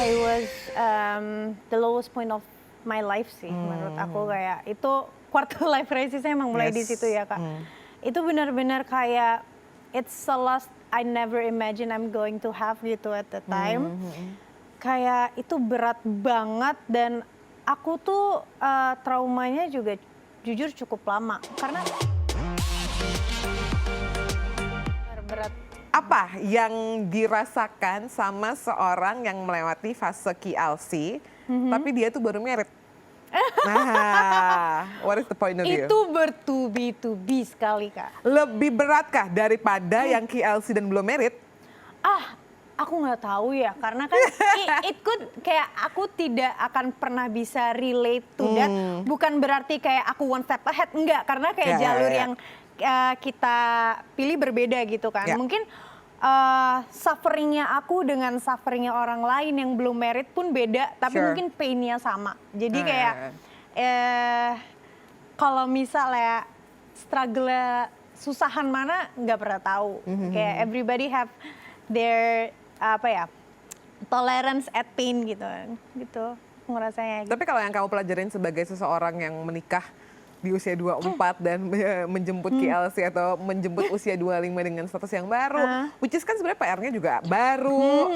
it was the lowest point of my life sih menurut aku. Kayak itu quarter life crisis-nya emang mulai di situ ya Kak. Itu benar-benar kayak it's the last I never imagine I'm going to have gitu at the time. Kayak itu berat banget dan aku tuh traumanya juga jujur cukup lama karena berat. Apa yang dirasakan sama seorang yang melewati fase KLC, tapi dia tuh baru merit? Nah, what is the point of view? Itu bertubi-tubi sekali Kak. Lebih beratkah daripada yang KLC dan belum merit? Aku nggak tahu ya, karena kan it could kayak aku tidak akan pernah bisa relate to that. Bukan berarti kayak aku one step ahead, enggak. Karena kayak jalur yang kita pilih berbeda gitu kan. Mungkin sufferingnya aku dengan sufferingnya orang lain yang belum merit pun beda, tapi mungkin painnya sama. Jadi kayak kalau misalnya struggle susahan mana nggak pernah tahu. Kayak everybody have their tolerance at pain gitu aku ngerasanya gitu. Tapi kalau yang kamu pelajarin sebagai seseorang yang menikah di usia 24 dan menjemput KLC atau menjemput usia 25 dengan status yang baru, which is kan sebenarnya PR-nya juga baru,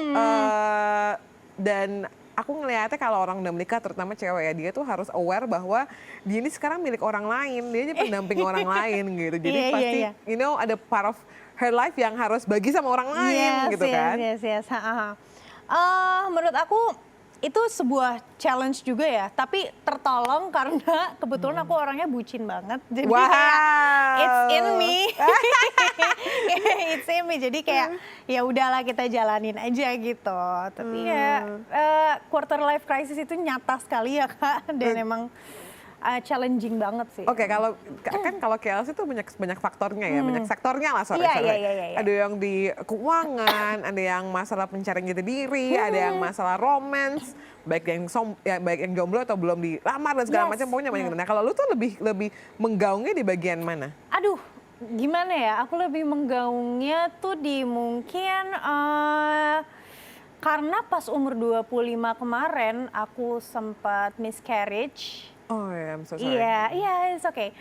dan aku ngeliatnya kalau orang udah menikah, terutama cewek ya, dia tuh harus aware bahwa dia ini sekarang milik orang lain, dia aja pendamping orang lain gitu. Jadi pasti, you know, ada part of her life yang harus bagi sama orang lain gitu kan. Yes. Menurut aku itu sebuah challenge juga ya, tapi tertolong karena kebetulan aku orangnya bucin banget. Jadi kayak it's in me. It's in me. Jadi kayak ya udahlah kita jalanin aja gitu. Tapi ya quarter life crisis itu nyata sekali ya Kak, dan emang challenging banget sih. Oke, kalau KLC itu banyak faktornya ya, banyak sektornya lah Iya. Ada yang di keuangan, ada yang masalah pencarian jati diri, ada yang masalah romance, baik yang jomblo atau belum dilamar dan segala macam, pokoknya banyak. Nah, kalau lu tuh lebih menggaungnya di bagian mana? Aduh, gimana ya? Aku lebih menggaungnya tuh di mungkin karena pas umur 25 kemarin aku sempat miscarriage. Oh ya, I'm so sorry. Iya, it's okay.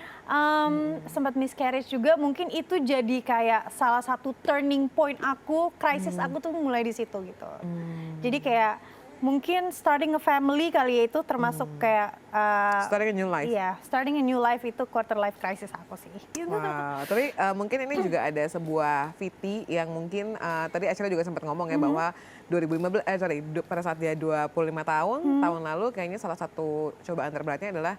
Sempat miscarriage juga, mungkin itu jadi kayak salah satu turning point aku, krisis aku tuh mulai di situ gitu. Jadi kayak mungkin starting a family kali ya, itu termasuk kayak starting a new life. Iya, starting a new life itu quarter life crisis aku sih. Wow, tapi mungkin ini juga ada sebuah VT yang mungkin tadi Ashila juga sempat ngomong ya bahwa pada saat dia 25 tahun, tahun lalu kayaknya salah satu cobaan terberatnya adalah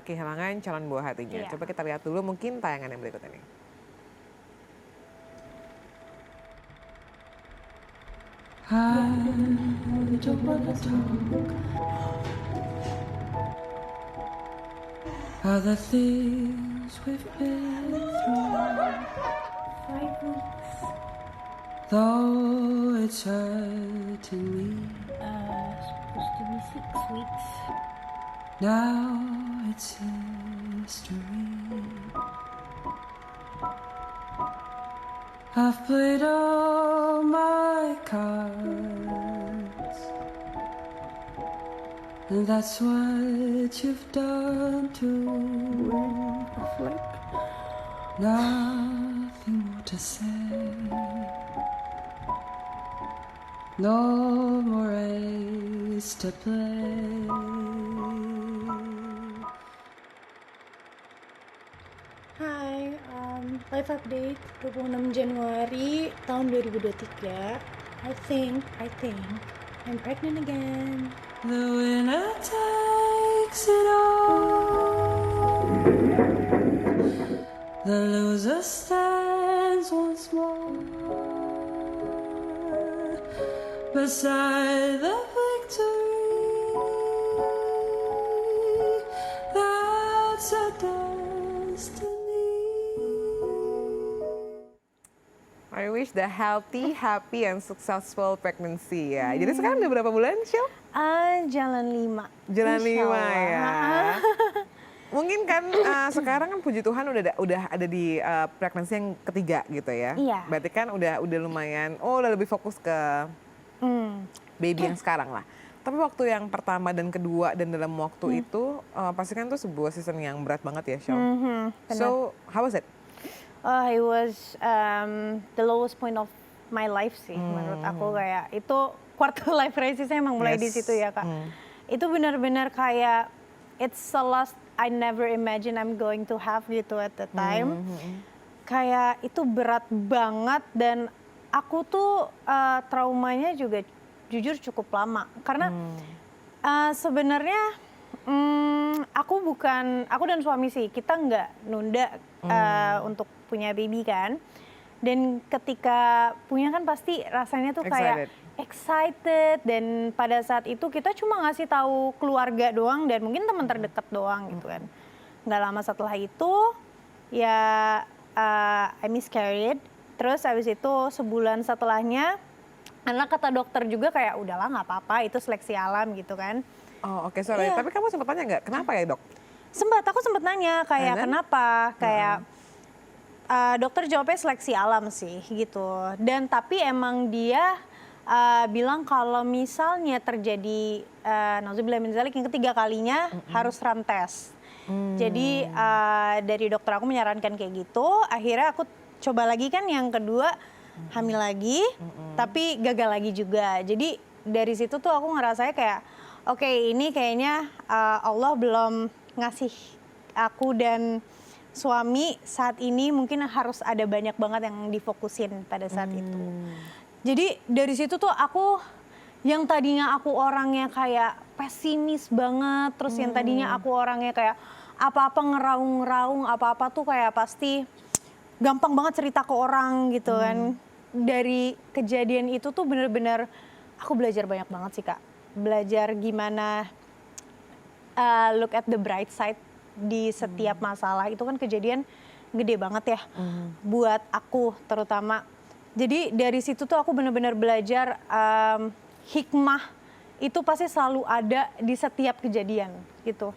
kehilangan calon buah hatinya. Coba kita lihat dulu mungkin tayangan yang berikut ini. I don't wanna talk other things we've been through. 5 weeks. Though it's hurting me, Supposed to be 6 weeks. now it's history. I've played all my cards, and that's what you've done too. Nothing more to say, no more race to play. Hai, live update 26 Januari tahun 2023. I think I'm pregnant again. The winner takes it all. The loser stands once more beside the victory. That's a destiny. I wish the healthy, happy, and successful pregnancy ya. Jadi sekarang udah berapa bulan, Shil? Jalan 5. Jalan 5 ya. Mungkin kan sekarang kan puji Tuhan udah ada di pregnancy yang ketiga gitu ya. Iya. Berarti kan udah lumayan, udah lebih fokus ke baby yang sekarang lah. Tapi waktu yang pertama dan kedua dan dalam waktu itu pasti kan itu sebuah season yang berat banget ya, Shell. benar. So, how was it? It was the lowest point of my life sih menurut aku, kayak itu quarter life crisisnya emang mulai di Yes. situ ya Kak. Itu benar-benar kayak it's a loss I never imagine I'm going to have gitu at the time. Kayak itu berat banget dan aku tuh traumanya juga jujur cukup lama karena sebenarnya aku dan suami sih kita nggak nunda untuk punya baby kan, dan ketika punya kan pasti rasanya tuh kayak excited, dan pada saat itu kita cuma ngasih tahu keluarga doang dan mungkin teman terdekat doang gitu kan. Nggak lama setelah itu ya I miscarried, terus habis itu sebulan setelahnya anak kata dokter juga kayak udahlah nggak apa-apa itu seleksi alam gitu kan. Oh oke, sorry. Iya. Tapi kamu sempat tanya nggak, kenapa ya dok? Aku sempat nanya kayak kenapa, kayak dokter jawabnya seleksi alam sih gitu. Dan tapi emang dia bilang kalau misalnya terjadi nauzubillah min dzalik yang ketiga kalinya harus ram tes. Jadi dari dokter aku menyarankan kayak gitu. Akhirnya aku coba lagi kan yang kedua hamil lagi, tapi gagal lagi juga. Jadi dari situ tuh aku ngerasanya kayak oke, ini kayaknya Allah belum ngasih aku dan suami saat ini, mungkin harus ada banyak banget yang difokusin pada saat itu. Jadi dari situ tuh aku yang tadinya aku orangnya kayak pesimis banget, terus yang tadinya aku orangnya kayak apa-apa ngeraung-ngeraung, apa-apa tuh kayak pasti gampang banget cerita ke orang gitu kan. Dari kejadian itu tuh bener-bener aku belajar banyak banget sih Kak. Belajar gimana look at the bright side di setiap masalah. Itu kan kejadian gede banget ya buat aku terutama. Jadi dari situ tuh aku benar-benar belajar hikmah itu pasti selalu ada di setiap kejadian gitu.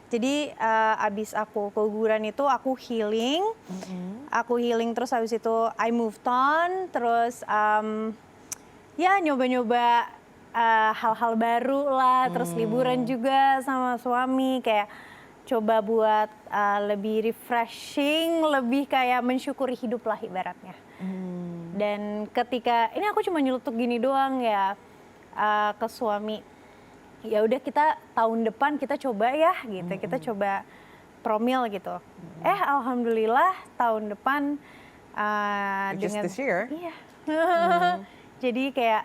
Jadi abis aku keguguran itu aku healing, terus habis itu I moved on, terus ya nyoba-nyoba hal-hal baru lah, terus liburan juga sama suami, kayak coba buat lebih refreshing, lebih kayak mensyukuri hidup lah ibaratnya. Dan ketika ini aku cuma nyeletuk gini doang ya ke suami, ya udah kita tahun depan kita coba ya gitu, kita coba promil gitu. Alhamdulillah tahun depan dengan this year. iya. Jadi kayak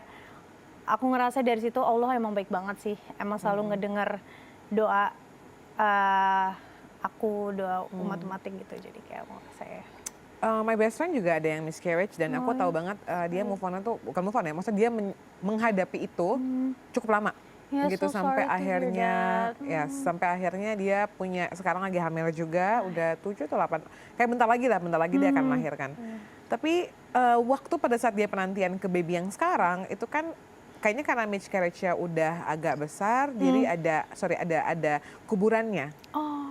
aku ngerasa dari situ Allah emang baik banget sih, emang selalu ngedenger doa aku, doa umat-umatik gitu. Jadi kayak mau saya My best friend juga ada yang miscarriage dan aku tahu banget dia move on tuh bukan move on ya, maksudnya dia menghadapi itu cukup lama. Yeah, gitu so sampai sorry to hear akhirnya that. ya sampai akhirnya dia punya, sekarang lagi hamil juga, udah 7 atau 8, kayak bentar lagi dia akan melahirkan. Tapi waktu pada saat dia penantian ke baby yang sekarang itu kan kayaknya karena miscarriage-nya udah agak besar, jadi ada kuburannya.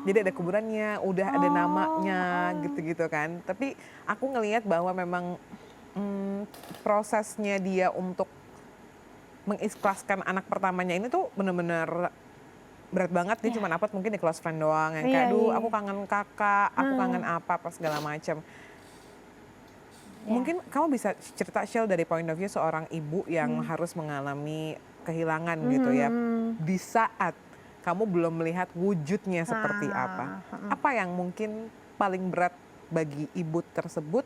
Jadi ada kuburannya, udah ada namanya gitu-gitu kan. Tapi aku ngelihat bahwa memang prosesnya dia untuk mengikhlaskan anak pertamanya ini tuh bener-bener berat banget. Dia cuma dapat mungkin di close friend doang yang kayak aduh aku kangen kakak, aku kangen apa segala macam. Mungkin kamu bisa cerita Shell dari point of view seorang ibu yang harus mengalami kehilangan gitu ya. Di saat kamu belum melihat wujudnya seperti apa. Apa yang mungkin paling berat bagi ibu tersebut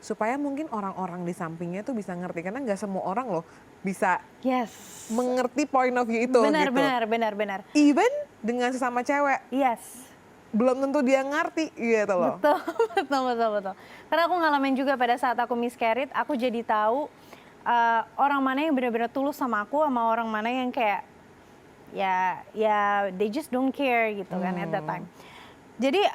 supaya mungkin orang-orang di sampingnya tuh bisa ngerti, karena nggak semua orang loh bisa mengerti point of view itu benar, gitu. Benar. Even dengan sesama cewek. Yes. Belum tentu dia ngerti gitu loh. Betul. Karena aku ngalamin juga pada saat aku miscarried, aku jadi tahu orang mana yang benar-benar tulus sama aku, sama orang mana yang kayak ya they just don't care gitu kan at that time. Jadi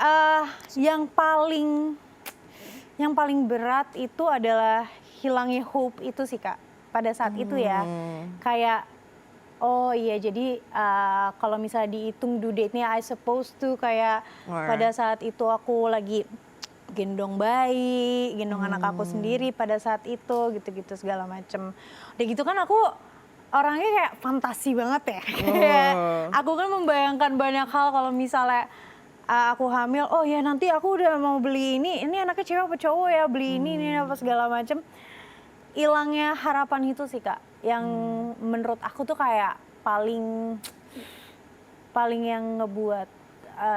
yang paling berat itu adalah hilangnya hope itu sih Kak. Pada saat itu ya, kayak oh iya jadi kalau misalnya dihitung due date-nya I supposed to kayak pada saat itu aku lagi gendong bayi, gendong anak aku sendiri pada saat itu, gitu-gitu segala macem. Udah gitu kan aku orangnya kayak fantasi banget ya. Kayak aku kan membayangkan banyak hal kalau misalnya aku hamil, oh ya nanti aku udah mau beli ini anaknya cewek apa cowok ya, beli ini apa segala macem. Hilangnya harapan itu sih Kak, yang menurut aku tuh kayak paling yang ngebuat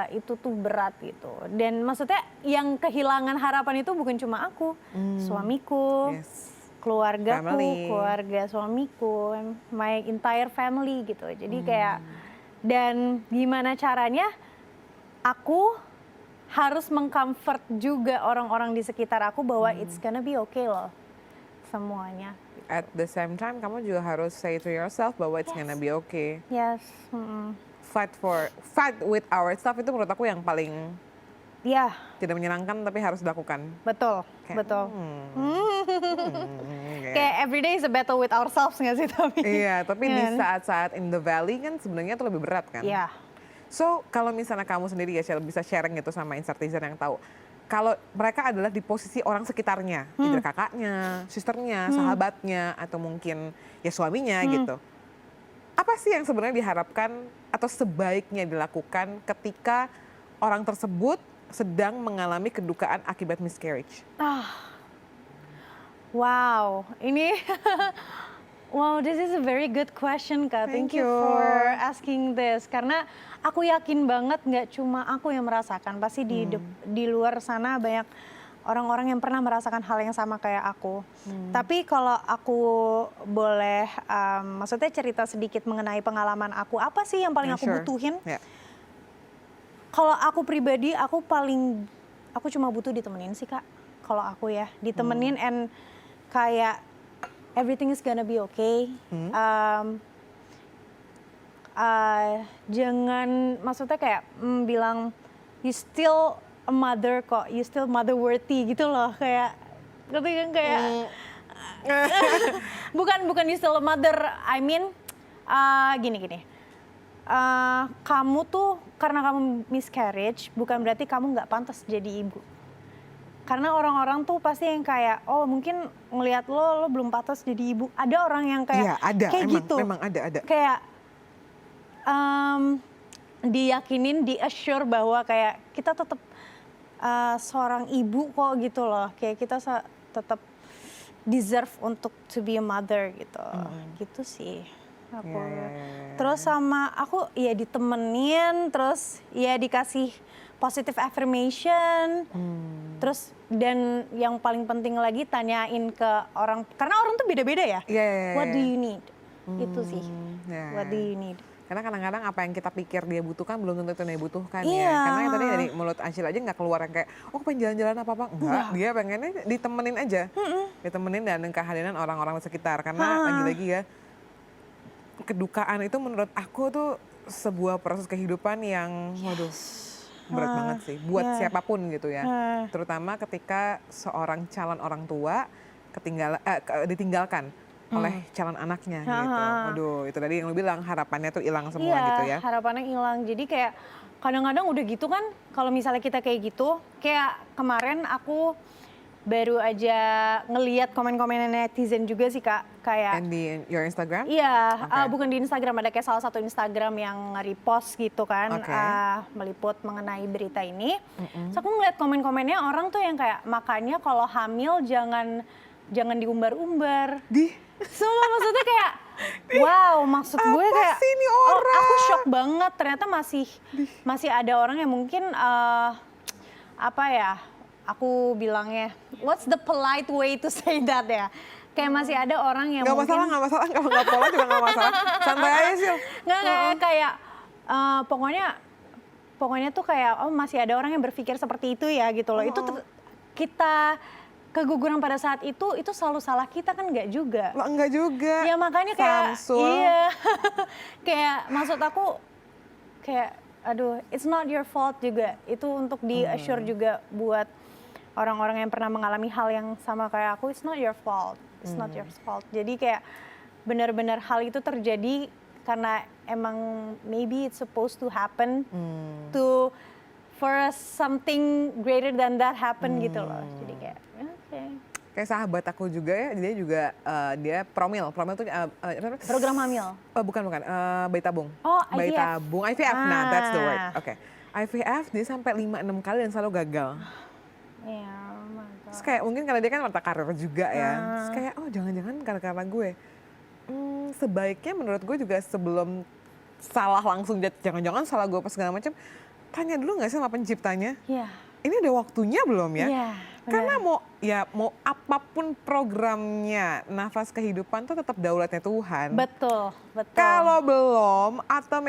itu tuh berat gitu. Dan maksudnya yang kehilangan harapan itu bukan cuma aku, suamiku, keluargaku, Family. keluarga suamiku, my entire family gitu. Jadi kayak, dan gimana caranya aku harus mengcomfort juga orang-orang di sekitar aku bahwa it's gonna be okay loh semuanya. At the same time kamu juga harus say to yourself bahwa it's gonna be okay. Yes. Fight with our stuff itu menurut aku yang paling Ya, tidak menyenangkan tapi harus dilakukan. betul, Kayak, betul. Kayak- Kayak everyday is a battle with ourselves nggak sih tapi? Iya, tapi di Kan? saat-saat in the valley kan sebenarnya itu lebih berat kan. Iya. So kalau misalnya kamu sendiri ya Shell, bisa sharing gitu sama Insertizer yang tahu. Kalau mereka adalah di posisi orang sekitarnya, either kakaknya, sisternya, sahabatnya, atau mungkin ya suaminya gitu. Apa sih yang sebenarnya diharapkan atau sebaiknya dilakukan ketika orang tersebut sedang mengalami kedukaan akibat miscarriage? Wow, ini wow, this is a very good question Kak. Thank Thank you you. for asking this. Karena aku yakin banget nggak cuma aku yang merasakan, pasti di luar sana banyak orang-orang yang pernah merasakan hal yang sama kayak aku. Tapi kalau aku boleh, maksudnya cerita sedikit mengenai pengalaman aku, apa sih yang paling Yeah, aku sure. butuhin? Yeah. Kalau aku pribadi, aku cuma butuh ditemenin sih Kak. Kalau aku ya, ditemenin and kayak everything is gonna be okay. Jangan, maksudnya kayak bilang you still a mother kok, you still mother worthy gitu loh, kayak ngerti kan kayak bukan you still a mother, I mean gini. Kamu tuh karena kamu miscarriage bukan berarti kamu nggak pantas jadi ibu. Karena orang-orang tuh pasti yang kayak, oh mungkin ngelihat lo belum pantas jadi ibu. Ada orang yang kayak, Iya, ada, kayak emang, gitu. memang ada. Kayak diyakinin, di-assure bahwa kayak kita tetap seorang ibu kok gitu loh. Kayak kita tetap deserve untuk to be a mother gitu. Gitu sih aku. Terus sama aku ya ditemenin, terus ya dikasih positive affirmation. Terus dan yang paling penting lagi tanyain ke orang, karena orang tuh beda-beda ya. What do you need? Itu sih. What do you need? Karena kadang-kadang apa yang kita pikir dia butuhkan belum tentu itu dia butuhkan Iya. ya. Karena yang tadi dari mulut Anshil aja nggak keluar yang kayak, oh pengen jalan-jalan apa-apa. Enggak, dia pengennya ditemenin aja. Ditemenin dan kehadiran orang-orang di sekitar. Karena lagi-lagi ya, kedukaan itu menurut aku tuh sebuah proses kehidupan yang, waduh, berat banget sih. Buat siapapun gitu ya. Terutama ketika seorang calon orang tua ditinggalkan oleh calon anaknya gitu. Waduh, itu tadi yang lu bilang harapannya tuh hilang semua gitu ya. Harapannya hilang. Jadi kayak kadang-kadang udah gitu kan, kalau misalnya kita kayak gitu, kayak kemarin aku baru aja ngeliat komen-komen netizen juga sih Kak, kayak And di your Instagram? iya, Okay. bukan di Instagram, ada kayak salah satu Instagram yang nge-repost gitu kan, Okay. meliput mengenai berita ini. Terus aku ngeliat komen-komennya orang tuh yang kayak, makanya kalau hamil jangan diumbar-umbar. Semua maksudnya kayak, wow, maksud gue Apa kayak, sih ini oh, orang? aku shock banget. Ternyata masih ada orang yang mungkin apa ya? Aku bilangnya, what's the polite way to say that ya? Kayak masih ada orang yang Gak mungkin masalah, kalau nggak pola juga gak masalah. Santai aja sih. nggak kayak pokoknya tuh kayak, oh masih ada orang yang berpikir seperti itu ya gitu loh. Itu kita keguguran pada saat itu selalu salah kita kan, nggak juga. Lo enggak juga. Ya makanya kayak Samsul. iya. Kayak maksud aku kayak aduh, it's not your fault juga. Itu untuk di-assure juga buat orang-orang yang pernah mengalami hal yang sama kayak aku, it's not your fault. It's not your fault. Jadi kayak benar-benar hal itu terjadi karena emang maybe it's supposed to happen to for something greater than that happen gitu loh. Jadi kayak oke. Kayak sahabat aku juga ya, dia juga dia promil tuh Program hamil. bukan bayi tabung. Oh, Bayi IVF. tabung, IVF. Nah, that's the word. Ah. Oke. IVF dia sampai 5-6 kali dan selalu gagal. Iya, oh my God. Terus kayak mungkin karena dia kan wanita karir juga ya. Terus kayak oh jangan-jangan karena gue. Sebaiknya menurut gue juga sebelum salah langsung jangan-jangan salah gue apa segala macam, tanya dulu nggak sih sama penciptanya? Iya. Ini udah waktunya belum ya? Iya. Karena mau apapun programnya, nafas kehidupan tuh tetap daulatnya Tuhan. Betul. Kalau belum atau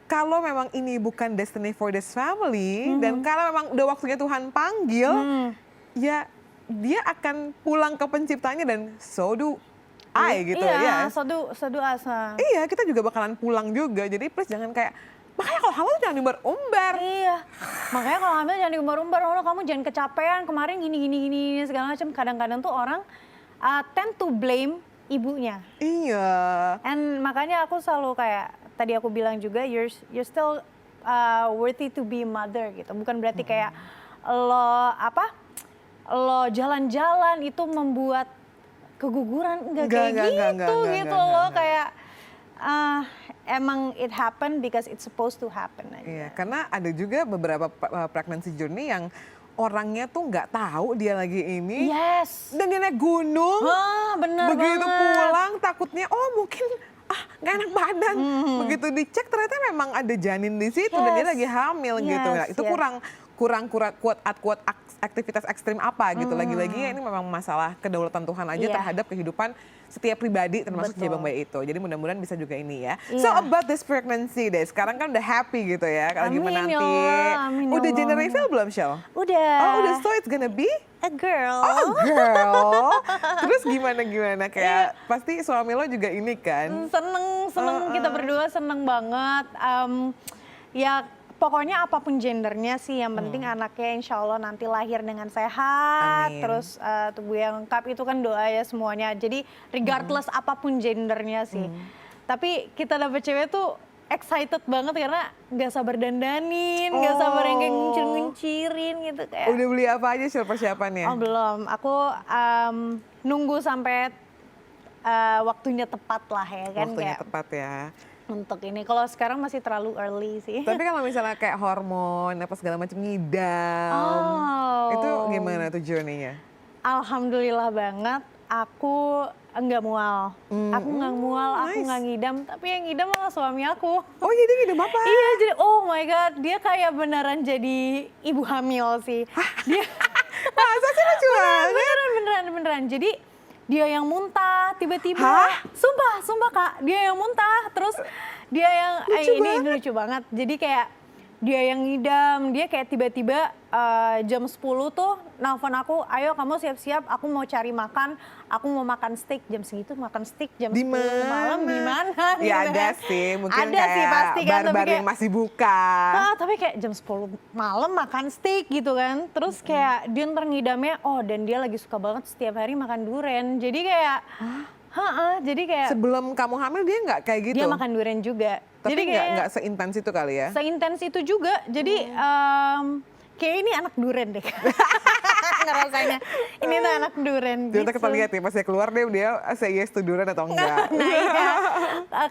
kalau memang ini bukan destiny for this family dan kalau memang udah waktunya Tuhan panggil, ya dia akan pulang ke penciptanya dan so do I gitu ya. Iya, so do asa. Iya, kita juga bakalan pulang juga. Jadi please jangan kayak makanya kalau hamil jangan diumbar-umbar. Iya. Makanya kalau hamil jangan diumbar-umbar, oh kamu jangan kecapean, kemarin gini segala macam. Kadang-kadang tuh orang tend to blame ibunya. Iya. And makanya aku selalu kayak tadi aku bilang juga you're still worthy to be mother gitu. Bukan berarti kayak lo jalan-jalan itu membuat keguguran enggak kayak gitu loh kayak emang it happen because it's supposed to happen aja. Iya, karena ada juga beberapa pregnancy journey yang orangnya tuh nggak tahu dia lagi ini. Yes. Dan dia naik gunung. Bener begitu banget. pulang takutnya mungkin nggak enak badan. Begitu dicek ternyata memang ada janin di situ dan dia lagi hamil gitu. Nah, itu kurang kuat aktivitas ekstrim apa gitu. Lagi-lagi ya ini memang masalah kedaulatan Tuhan aja terhadap kehidupan setiap pribadi termasuk jabang bayi itu. Jadi mudah-mudahan bisa juga ini ya. So about this pregnancy deh, sekarang kan udah happy gitu ya. Lagi menanti. Udah gender reveal belum, Shell? Udah. Oh udah, so it's gonna be? A girl. Oh girl. Terus gimana kayak pasti suami lo juga ini kan? Seneng kita berdua seneng banget. Ya pokoknya apapun gendernya sih, yang penting anaknya insya Allah nanti lahir dengan sehat. Amin. Terus tubuh yang lengkap itu kan doa ya semuanya. Jadi regardless apapun gendernya sih. Tapi kita dapet cewek tuh excited banget karena nggak sabar dandanin, nggak sabar yang kayak nguncir-nguncirin gitu kayak. Udah beli apa aja sih persiapannya? Oh belum, aku nunggu sampai waktunya tepat lah ya kan. Waktunya kayak tepat ya. untuk ini. Kalau sekarang masih terlalu early sih. Tapi kalau misalnya kayak hormon apa segala macam ngidam, itu gimana tuh journey-nya? Alhamdulillah banget, aku enggak mual. Aku enggak mual, aku enggak ngidam, tapi yang ngidam malah suami aku. Oh jadi ngidam apa? Iya, jadi oh my God, dia kayak beneran jadi ibu hamil sih. Dia Masa sih lucu banget? beneran. Jadi dia yang muntah tiba-tiba. Sumpah Kak, dia yang muntah. Terus dia yang ini lucu banget. Jadi kayak dia yang ngidam, dia kayak tiba-tiba jam 10 tuh nelfon aku, ayo kamu siap-siap, aku mau cari makan, aku mau makan steak. Jam segitu makan steak jam 10 malam di mana? Ya gitu ada kan. sih, mungkin ada kayak sih pasti kan, bar-bar yang masih buka. Tapi kayak jam 10 malam makan steak gitu kan. Terus kayak dia ntar ngidamnya, dan dia lagi suka banget setiap hari makan durian. Jadi kayak, jadi kayak sebelum kamu hamil dia nggak kayak gitu? dia makan durian juga. Tapi jadi nggak seintens itu kali ya? Seintens itu juga. Jadi kayak ini anak durian deh. Ngerasanya ini tuh anak durian gitu. Kita lihat ya pas dia keluar dia say yes to durian atau enggak. Nah iya,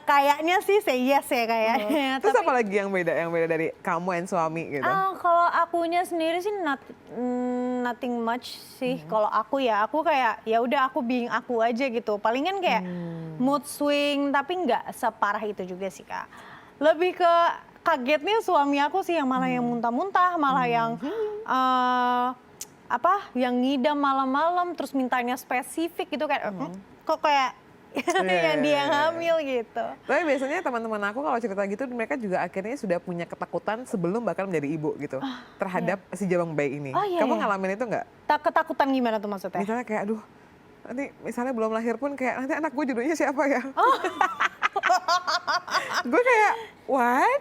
kayaknya sih say yes ya kayaknya. Terus apa lagi yang beda dari kamu dan suami gitu? Kalau akunya sendiri sih nothing much sih. Kalau aku kayak ya udah aku being aku aja gitu. Palingan kayak mood swing tapi nggak separah itu juga sih Kak. Lebih ke kagetnya suami aku sih yang malah yang muntah-muntah, malah yang yang ngidam malam-malam terus mintanya spesifik gitu kayak kok kayak yang dia hamil gitu. Tapi biasanya teman-teman aku kalau cerita gitu mereka juga akhirnya sudah punya ketakutan sebelum bakal menjadi ibu gitu terhadap si jabang bayi ini. Kamu ngalamin itu nggak? Ketakutan gimana tuh maksudnya? Misalnya kayak aduh nanti misalnya belum lahir pun kayak nanti anak gue jodohnya siapa ya? Gue kayak what?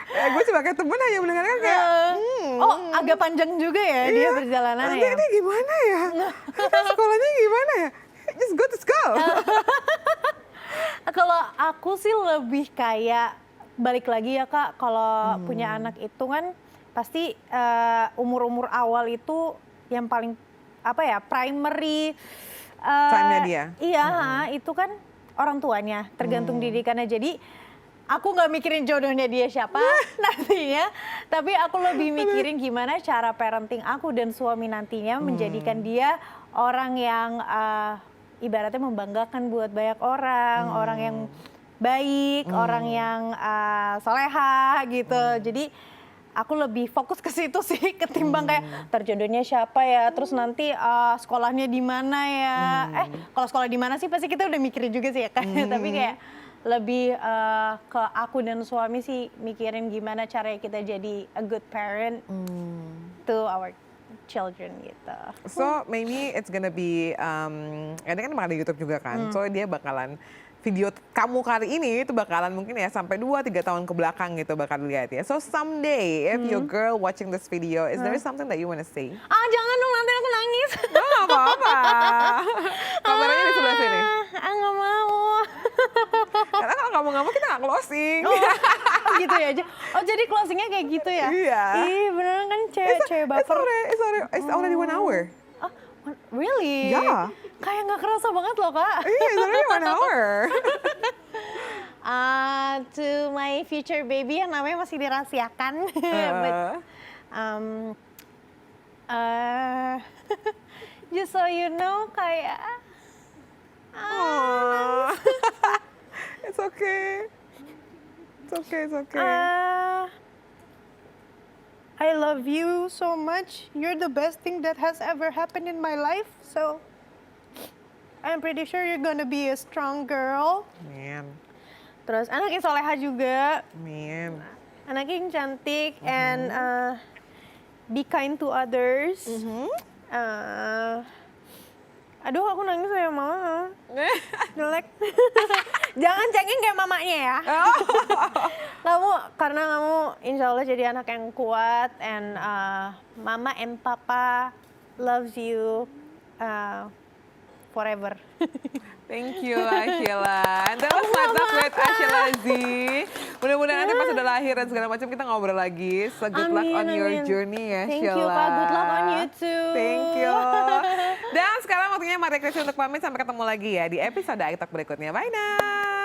Gue cuma kayak temen hanya mendengarkan kayak agak panjang juga ya dia perjalanannya. Nanti ini gimana ya? Sekolahnya gimana ya? Just go to school. Kalau aku sih lebih kayak balik lagi ya Kak, kalau punya anak itu kan pasti umur-umur awal itu yang paling primary Time-nya dia. Iya, itu kan orang tuanya, tergantung didikannya. Jadi aku nggak mikirin jodohnya dia siapa nantinya, tapi aku lebih mikirin gimana cara parenting aku dan suami nantinya menjadikan dia orang yang ibaratnya membanggakan buat banyak orang, orang yang baik, orang yang soleha gitu. Jadi aku lebih fokus ke situ sih ketimbang kayak terjodohnya siapa ya, terus nanti sekolahnya di mana ya. Kalau sekolah di mana sih pasti kita udah mikirin juga sih ya kan. Tapi kayak lebih ke aku dan suami sih mikirin gimana caranya kita jadi a good parent to our children gitu. So maybe it's gonna be, ini kan bakal di YouTube juga kan, so dia bakalan video kamu kali ini itu bakalan mungkin ya sampai 2-3 tahun ke belakang gitu bakal dilihat ya. So someday if your girl watching this video, is there something that you wanna say? Jangan dong, nanti aku nangis. Nggak apa-apa. Kameranya di sebelah sini. Nggak mau. Karena kalau kamu nggak mau kita nggak closing. Oh gitu ya. Oh jadi closingnya kayak gitu ya? Iya. Ih beneran kan cewek baper. It's already 1 hour. Oh really? Yeah. Kayak nggak kerasa banget loh kak. Iya, it's already 1 hour. To my future baby yang namanya masih dirahasiakan. But, just so you know kayak It's okay. It's okay, it's okay. I love you so much. You're the best thing that has ever happened in my life. So I'm pretty sure you're gonna be a strong girl. Man, Terus anaknya soleha juga, man. anaknya yang cantik and be kind to others. Aduh aku nangis sama mama. Jelek. Jangan cengeng kayak mamanya ya. Karena kamu insya Allah jadi anak yang kuat and mama and papa loves you forever. Thank you, Ashila. And that was my talk with Ashila Z. Mudah-mudahan nanti pas udah lahir dan segala macam kita ngobrol lagi. So good luck on your journey ya, Thank Sheila. you Kak, good luck on you too. Thank you. Dan sekarang waktunya Maria Christy untuk pamit. Sampai ketemu lagi ya di episode iTalk berikutnya. Bye now.